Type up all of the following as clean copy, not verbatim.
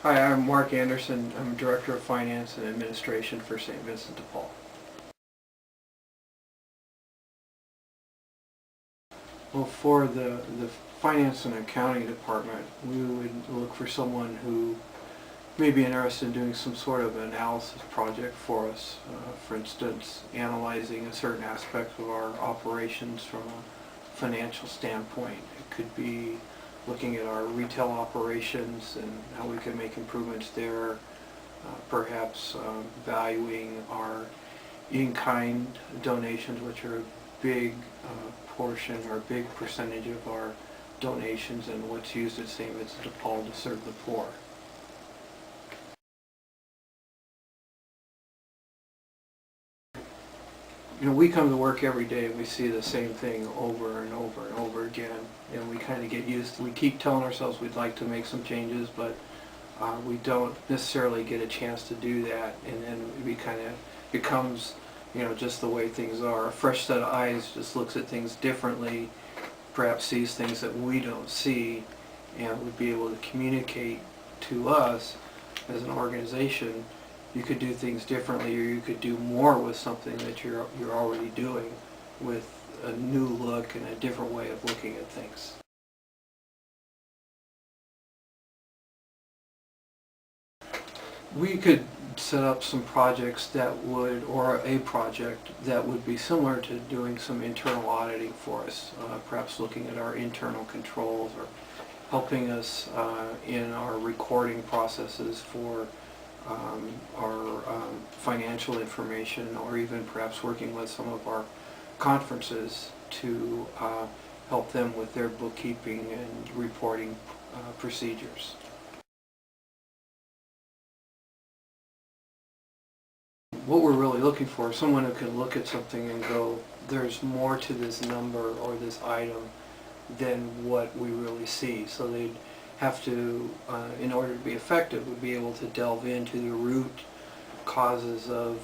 Hi, I'm Marc Anderson. I'm Director of Finance and Administration for St. Vincent de Paul. Well, for the Finance and Accounting Department, we would look for someone who may be interested in doing some sort of analysis project for us. For instance, analyzing a certain aspect of our operations from a financial standpoint. It could be looking at our retail operations and how we can make improvements there, perhaps valuing our in-kind donations, which are a big portion or a big percentage of our donations, and what's used at St. Vincent de Paul to serve the poor. You know, we come to work every day and we see the same thing over and over and over again, and we kind of get used to, we keep telling ourselves we'd like to make some changes, but we don't necessarily get a chance to do that, and then we kind of becomes, you know, just the way things are. A fresh set of eyes just looks at things differently, perhaps sees things that we don't see, and would be able to communicate to us as an organization. You could do things differently, or you could do more with something that you're already doing, with a new look and a different way of looking at things. We could set up some projects that would, or a project that would be similar to doing some internal auditing for us, perhaps looking at our internal controls, or helping us in our recording processes for our financial information, or even perhaps working with some of our conferences to help them with their bookkeeping and reporting procedures. What we're really looking for is someone who can look at something and go, there's more to this number or this item than what we really see. So they'd have to, in order to be effective, would be able to delve into the root causes of,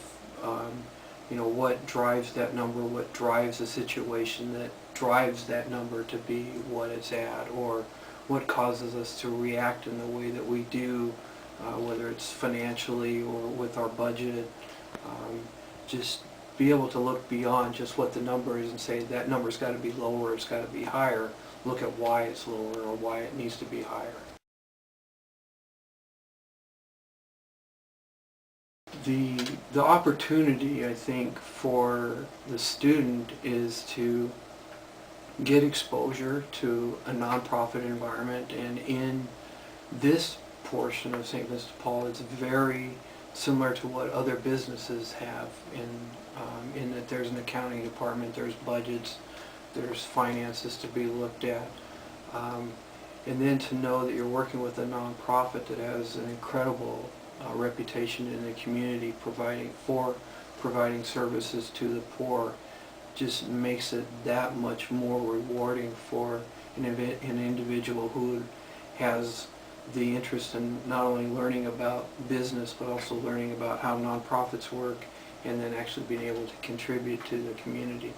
you know, what drives that number, what drives the situation that drives that number to be what it's at, or what causes us to react in the way that we do, whether it's financially or with our budget. Just be able to look beyond just what the number is and say that number's got to be lower, it's got to be higher. Look at why it's lower or why it needs to be higher. The opportunity, I think, for the student is to get exposure to a nonprofit environment, and in this portion of St. Vincent de Paul, it's very similar to what other businesses have in that there's an accounting department, there's budgets, there's finances to be looked at, and then to know that you're working with a nonprofit that has an incredible reputation in the community, providing services to the poor, just makes it that much more rewarding for an individual who has the interest in not only learning about business, but also learning about how nonprofits work, and then actually being able to contribute to the community.